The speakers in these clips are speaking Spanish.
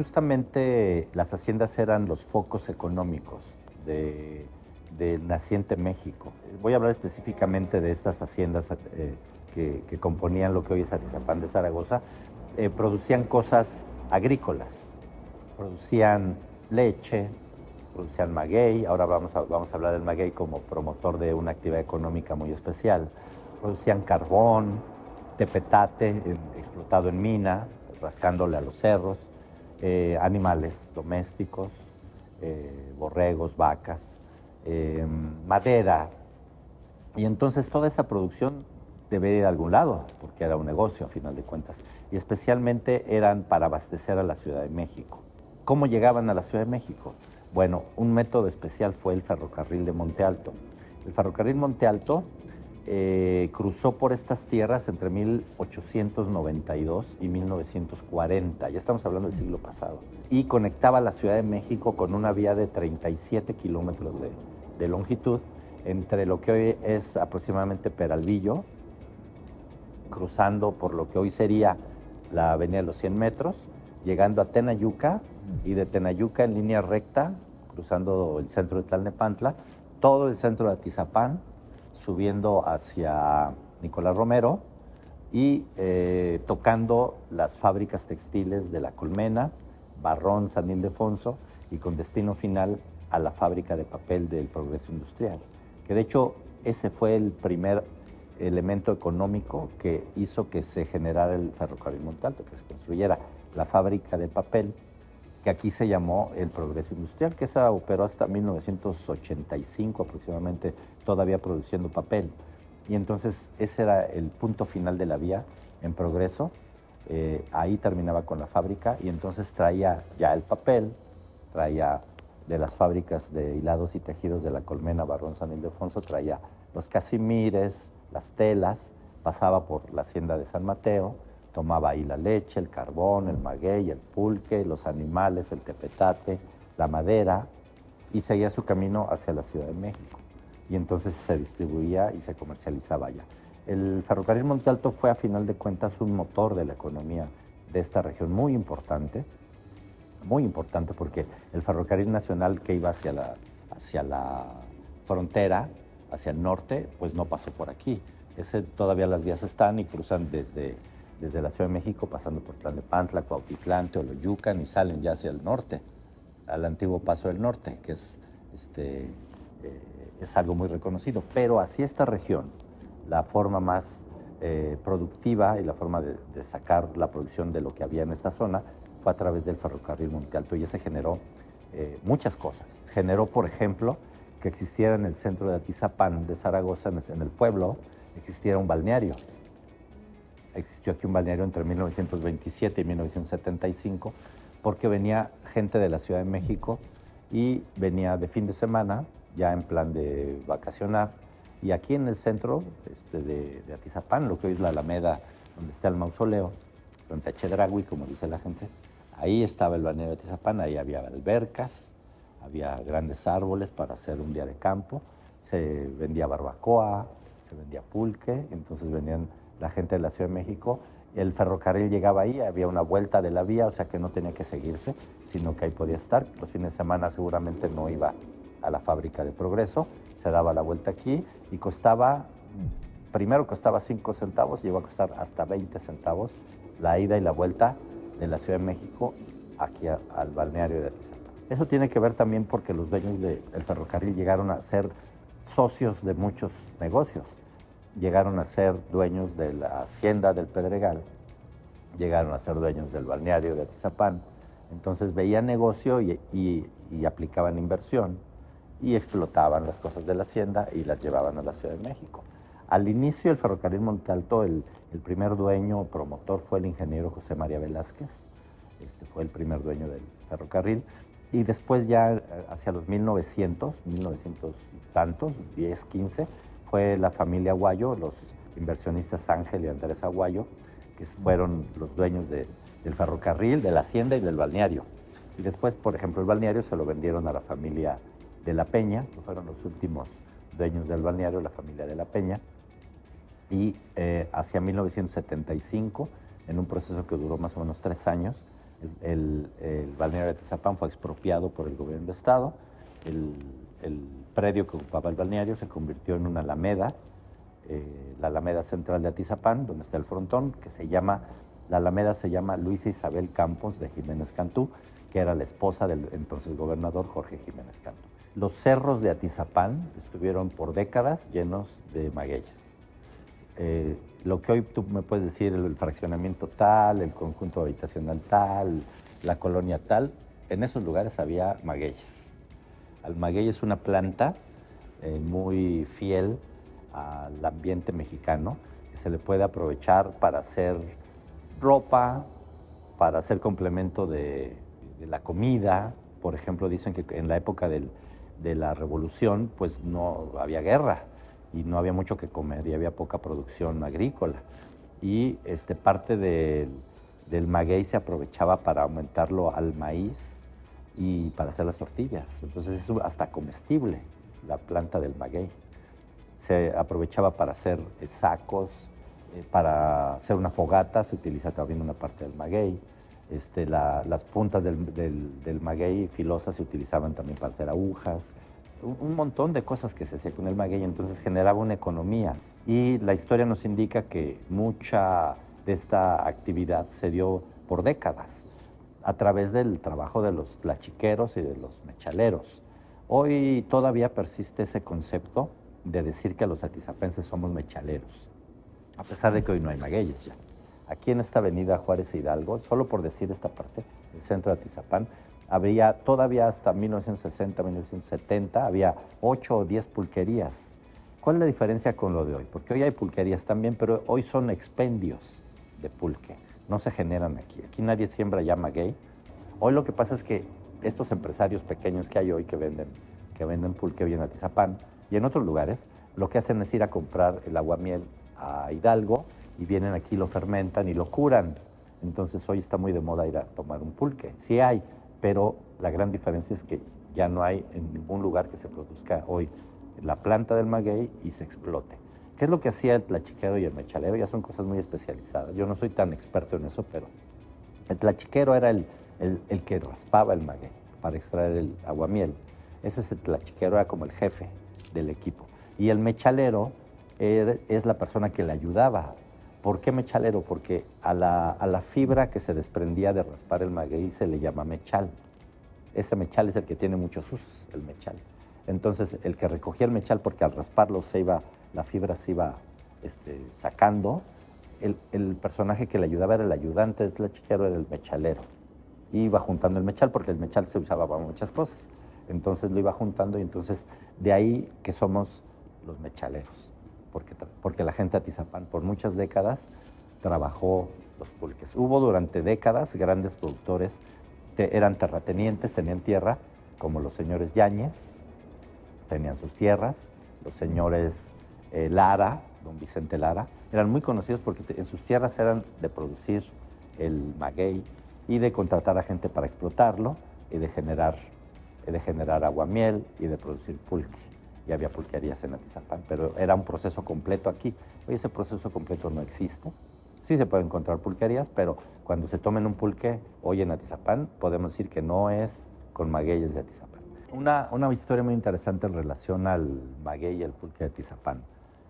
Justamente las haciendas eran los focos económicos del naciente México. Voy a hablar específicamente de estas haciendas que componían lo que hoy es Atizapán de Zaragoza. Producían cosas agrícolas, producían leche, producían maguey. Ahora vamos a hablar del maguey como promotor de una actividad económica muy especial. Producían carbón, tepetate explotado en mina, rascándole a los cerros, animales domésticos, borregos, vacas, madera. Y entonces toda esa producción debe ir a algún lado, porque era un negocio a final de cuentas. Y especialmente eran para abastecer a la Ciudad de México. ¿Cómo llegaban a la Ciudad de México? Bueno, un método especial fue el ferrocarril de Monte Alto. El ferrocarril Monte Alto cruzó por estas tierras entre 1892 y 1940, ya estamos hablando del siglo pasado, y conectaba la Ciudad de México con una vía de 37 kilómetros de longitud entre lo que hoy es aproximadamente Peralvillo, cruzando por lo que hoy sería la Avenida de los 100 metros, llegando a Tenayuca, y de Tenayuca en línea recta, cruzando el centro de Tlalnepantla, todo el centro de Atizapán, subiendo hacia Nicolás Romero y tocando las fábricas textiles de La Colmena, Barrón, San Ildefonso, y con destino final a la fábrica de papel del Progreso Industrial, que de hecho ese fue el primer elemento económico que hizo que se generara el ferrocarril Monte Alto, que se construyera la fábrica de papel, que aquí se llamó el Progreso Industrial, que esa operó hasta 1985 aproximadamente, todavía produciendo papel. Y entonces ese era el punto final de la vía en Progreso. Ahí terminaba con la fábrica y entonces traía ya el papel, traía de las fábricas de hilados y tejidos de La Colmena, Barrón, San Ildefonso, traía los casimires, las telas, pasaba por la hacienda de San Mateo, tomaba ahí la leche, el carbón, el maguey, el pulque, los animales, el tepetate, la madera, y seguía su camino hacia la Ciudad de México. Y entonces se distribuía y se comercializaba allá. El ferrocarril Monte Alto fue, a final de cuentas, un motor de la economía de esta región muy importante porque el ferrocarril nacional que iba hacia la frontera, hacia el norte, pues no pasó por aquí. Todavía las vías están y cruzan desde la Ciudad de México, pasando por Tlalnepantla, Cuautitlán, Teoloyucan, y salen ya hacia el norte, al antiguo Paso del Norte, que es algo muy reconocido. Pero hacia esta región, la forma más productiva y la forma de sacar la producción de lo que había en esta zona fue a través del ferrocarril Monte Alto, y ese generó muchas cosas. Generó, por ejemplo, que existiera en el centro de Atizapán de Zaragoza, en el pueblo, existiera un balneario. Existió aquí un balneario entre 1927 y 1975 porque venía gente de la Ciudad de México y venía de fin de semana, ya en plan de vacacionar, y aquí en el centro de Atizapán, lo que hoy es la Alameda, donde está el mausoleo, frente a Chedraui, como dice la gente, ahí estaba el balneario de Atizapán, ahí había albercas, había grandes árboles para hacer un día de campo, se vendía barbacoa, se vendía pulque, entonces venían la gente de la Ciudad de México, el ferrocarril llegaba ahí, había una vuelta de la vía, o sea que no tenía que seguirse, sino que ahí podía estar. Los fines de semana seguramente no iba a la fábrica de Progreso, se daba la vuelta aquí y primero costaba 5 centavos, llegó a costar hasta 20 centavos la ida y la vuelta de la Ciudad de México aquí al balneario de Atizapán. Eso tiene que ver también porque los dueños del ferrocarril llegaron a ser socios de muchos negocios. Llegaron a ser dueños de la hacienda del Pedregal, llegaron a ser dueños del balneario de Atizapán. Entonces veían negocio y aplicaban inversión y explotaban las cosas de la hacienda y las llevaban a la Ciudad de México. Al inicio del ferrocarril Monte Alto, el primer dueño o promotor fue el ingeniero José María Velázquez. Fue el primer dueño del ferrocarril. Y después ya hacia los 1900 y tantos, 10, 15, fue la familia Aguayo, los inversionistas Ángel y Andrés Aguayo, que fueron los dueños del ferrocarril, de la hacienda y del balneario. Y después, por ejemplo, el balneario se lo vendieron a la familia de la Peña, que fueron los últimos dueños del balneario, la familia de la Peña. Y hacia 1975, en un proceso que duró más o menos 3 años, El balneario de Atizapán fue expropiado por el gobierno del estado. El predio que ocupaba el balneario se convirtió en una alameda, la alameda central de Atizapán, donde está el frontón, la alameda se llama Luisa Isabel Campos de Jiménez Cantú, que era la esposa del entonces gobernador Jorge Jiménez Cantú. Los cerros de Atizapán estuvieron por décadas llenos de magueyes. Lo que hoy tú me puedes decir, el fraccionamiento tal, el conjunto habitacional tal, la colonia tal, en esos lugares había magueyes. El maguey es una planta muy fiel al ambiente mexicano, que se le puede aprovechar para hacer ropa, para hacer complemento de la comida. Por ejemplo, dicen que en la época de la Revolución, pues no había guerra y no había mucho que comer y había poca producción agrícola. Y parte del maguey se aprovechaba para aumentarlo al maíz y para hacer las tortillas. Entonces es hasta comestible la planta del maguey. Se aprovechaba para hacer sacos, para hacer una fogata, se utiliza también una parte del maguey. Las puntas del maguey filosas se utilizaban también para hacer agujas. Un montón de cosas que se hacía con el maguey, entonces generaba una economía. Y la historia nos indica que mucha de esta actividad se dio por décadas a través del trabajo de los tlachiqueros y de los mechaleros. Hoy todavía persiste ese concepto de decir que los atizapenses somos mechaleros, a pesar de que hoy no hay magueyes ya. Aquí en esta avenida Juárez e Hidalgo, solo por decir esta parte, el centro de Atizapán, había todavía hasta 1960, 1970, había 8 o 10 pulquerías. ¿Cuál es la diferencia con lo de hoy? Porque hoy hay pulquerías también, pero hoy son expendios de pulque, no se generan aquí. Aquí nadie siembra ya maguey. Hoy lo que pasa es que estos empresarios pequeños que hay hoy que venden pulque hoy en Atizapán y en otros lugares, lo que hacen es ir a comprar el aguamiel a Hidalgo y vienen aquí, lo fermentan y lo curan. Entonces hoy está muy de moda ir a tomar un pulque. Sí hay, pero la gran diferencia es que ya no hay en ningún lugar que se produzca hoy la planta del maguey y se explote. ¿Qué es lo que hacía el tlachiquero y el mechalero? Ya son cosas muy especializadas. Yo no soy tan experto en eso, pero el tlachiquero era el que raspaba el maguey para extraer el aguamiel. Ese es el tlachiquero, era como el jefe del equipo. Y el mechalero es la persona que le ayudaba. ¿Por qué mechalero? Porque a la fibra que se desprendía de raspar el maguey se le llama mechal. Ese mechal es el que tiene muchos usos, el mechal. Entonces, el que recogía el mechal, porque al rasparlo la fibra se iba sacando, el personaje que le ayudaba era el ayudante del tlachiquero, era el mechalero. Iba juntando el mechal, porque el mechal se usaba para muchas cosas. Entonces lo iba juntando y entonces de ahí que somos los mechaleros. Porque la gente de Atizapán por muchas décadas trabajó los pulques. Hubo durante décadas grandes productores, eran terratenientes, tenían tierra, como los señores Yáñez, tenían sus tierras, los señores Lara, don Vicente Lara, eran muy conocidos porque en sus tierras eran de producir el maguey y de contratar a gente para explotarlo y de generar aguamiel y de producir pulque. Y había pulquerías en Atizapán, pero era un proceso completo aquí. Hoy ese proceso completo no existe. Sí se pueden encontrar pulquerías, pero cuando se tomen un pulque hoy en Atizapán, podemos decir que no es con magueyes de Atizapán. Una historia muy interesante en relación al maguey y el pulque de Atizapán.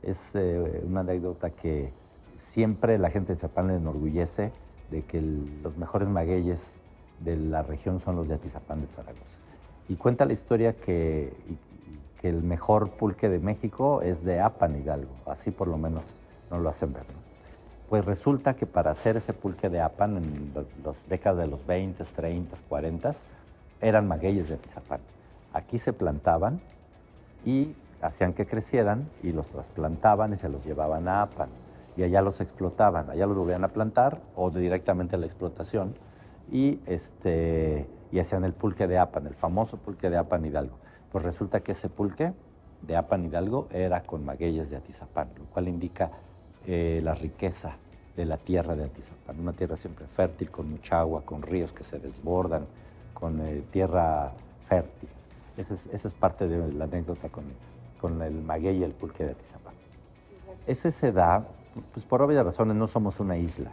Es una anécdota que siempre la gente de Atizapán le enorgullece de que los mejores magueyes de la región son los de Atizapán de Zaragoza. Y cuenta la historia que el mejor pulque de México es de Apan, Hidalgo. Así por lo menos nos lo hacen ver, ¿no? Pues resulta que para hacer ese pulque de Apan en las décadas de los 20, 30, 40, eran magueyes de Atizapán. Aquí se plantaban y hacían que crecieran y los trasplantaban y se los llevaban a Apan. Y allá los explotaban, allá los volvían a plantar o directamente a la explotación y hacían el pulque de Apan, el famoso pulque de Apan Hidalgo. Pues resulta que ese pulque de Apan Hidalgo era con magueyes de Atizapán, lo cual indica la riqueza de la tierra de Atizapán. Una tierra siempre fértil, con mucha agua, con ríos que se desbordan, con tierra fértil. Esa es parte de la anécdota con el maguey y el pulque de Atizapán. Ese se da, pues por obvias razones, no somos una isla.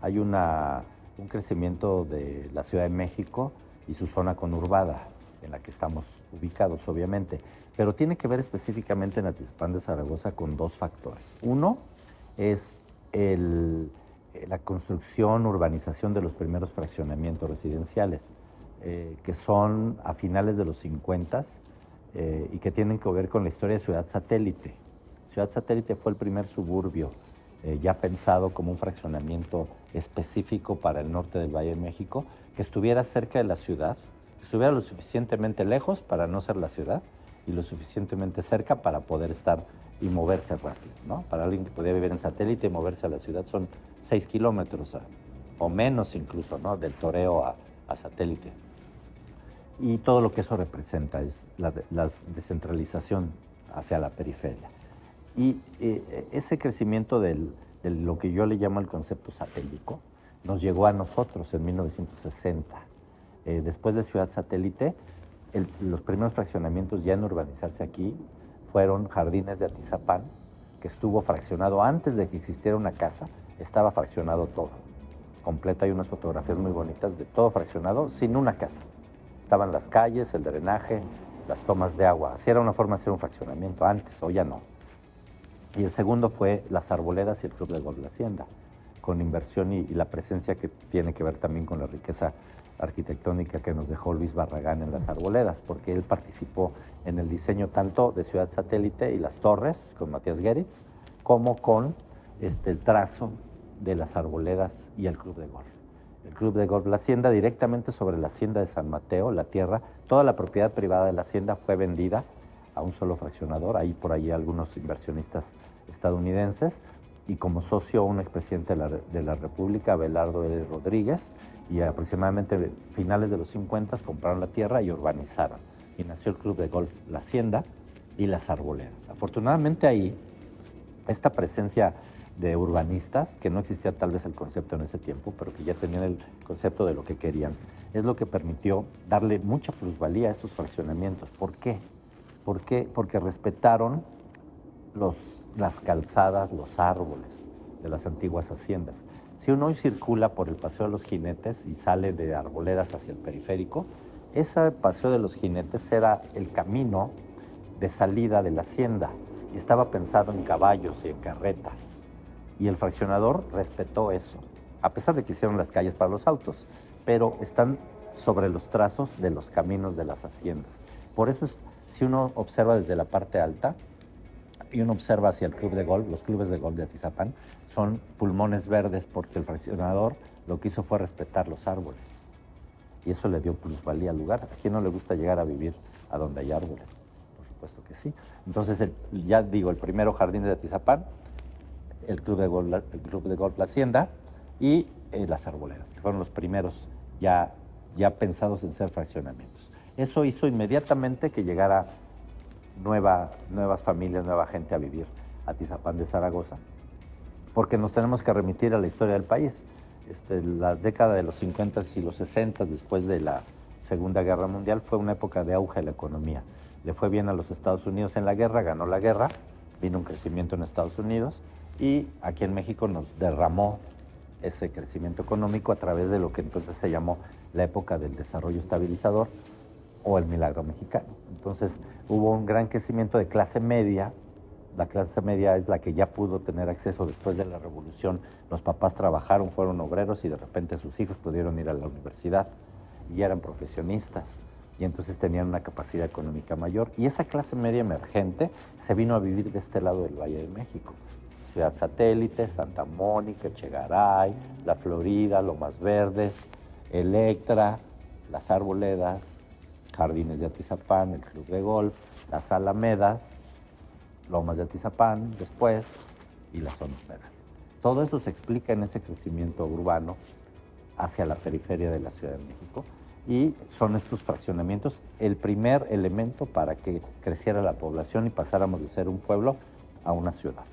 Hay una un crecimiento de la Ciudad de México y su zona conurbada, en la que estamos ubicados, obviamente. Pero tiene que ver específicamente en Atizapán de Zaragoza con dos factores. Uno es la construcción, urbanización de los primeros fraccionamientos residenciales, que son a finales de los 50 y que tienen que ver con la historia de Ciudad Satélite. Ciudad Satélite fue el primer suburbio ya pensado como un fraccionamiento específico para el norte del Valle de México, que estuviera cerca de la ciudad, que estuviera lo suficientemente lejos para no ser la ciudad y lo suficientemente cerca para poder estar y moverse rápido, ¿no? Para alguien que podía vivir en Satélite y moverse a la ciudad son 6 kilómetros o menos incluso, ¿no? Del Toreo a Satélite. Y todo lo que eso representa es la descentralización hacia la periferia. Y ese crecimiento de lo que yo le llamo el concepto satélico nos llegó a nosotros en 1960. Después de Ciudad Satélite, los primeros fraccionamientos ya en urbanizarse aquí fueron Jardines de Atizapán, que estuvo fraccionado antes de que existiera una casa, estaba fraccionado todo, completo. Hay unas fotografías muy bonitas de todo fraccionado sin una casa. Estaban las calles, el drenaje, las tomas de agua. Así era una forma de hacer un fraccionamiento antes, hoy ya no. Y el segundo fue Las Arboledas y el Club de Golf La Hacienda, con inversión y la presencia que tiene que ver también con la riqueza arquitectónica que nos dejó Luis Barragán en Las Arboledas, porque él participó en el diseño tanto de Ciudad Satélite y las torres con Matías Geritz, como con el trazo de Las Arboledas y el Club de Golf. El Club de Golf La Hacienda, directamente sobre la hacienda de San Mateo, la tierra, toda la propiedad privada de la hacienda fue vendida a un solo fraccionador, ahí por ahí algunos inversionistas estadounidenses, y como socio un expresidente de la República, Abelardo L. Rodríguez, y aproximadamente finales de los 50 compraron la tierra y urbanizaron. Y nació el Club de Golf La Hacienda y Las Arboledas. Afortunadamente ahí, esta presencia de urbanistas, que no existía tal vez el concepto en ese tiempo, pero que ya tenían el concepto de lo que querían, es lo que permitió darle mucha plusvalía a estos fraccionamientos. ¿Por qué? Porque respetaron las calzadas, los árboles de las antiguas haciendas. Si uno hoy circula por el Paseo de los Jinetes y sale de Arboledas hacia el periférico, ese Paseo de los Jinetes era el camino de salida de la hacienda y estaba pensado en caballos y en carretas. Y el fraccionador respetó eso, a pesar de que hicieron las calles para los autos, pero están sobre los trazos de los caminos de las haciendas. Por eso si uno observa desde la parte alta y uno observa hacia el club de golf, los clubes de golf de Atizapán son pulmones verdes porque el fraccionador lo que hizo fue respetar los árboles. Y eso le dio plusvalía al lugar. ¿A quién no le gusta llegar a vivir a donde hay árboles? Por supuesto que sí. Entonces, ya digo, el primero Jardín de Atizapán, el Club de Golf La Hacienda y Las Arboledas, que fueron los primeros ya pensados en ser fraccionamientos. Eso hizo inmediatamente que llegara nuevas familias, nueva gente a vivir a Atizapán de Zaragoza, porque nos tenemos que remitir a la historia del país. La década de los 50 y los 60, después de la Segunda Guerra Mundial, fue una época de auge de la economía. Le fue bien a los Estados Unidos en la guerra, ganó la guerra, vino un crecimiento en Estados Unidos y aquí en México nos derramó ese crecimiento económico a través de lo que entonces se llamó la época del desarrollo estabilizador o el milagro mexicano. Entonces hubo un gran crecimiento de clase media. La clase media es la que ya pudo tener acceso después de la revolución. Los papás trabajaron, fueron obreros y de repente sus hijos pudieron ir a la universidad y eran profesionistas y entonces tenían una capacidad económica mayor. Y esa clase media emergente se vino a vivir de este lado del Valle de México. Ciudad Satélite, Santa Mónica, Echegaray, La Florida, Lomas Verdes, Electra, Las Arboledas, Jardines de Atizapán, el Club de Golf, Las Alamedas, Lomas de Atizapán después y las zonas verdes. Todo eso se explica en ese crecimiento urbano hacia la periferia de la Ciudad de México y son estos fraccionamientos el primer elemento para que creciera la población y pasáramos de ser un pueblo a una ciudad.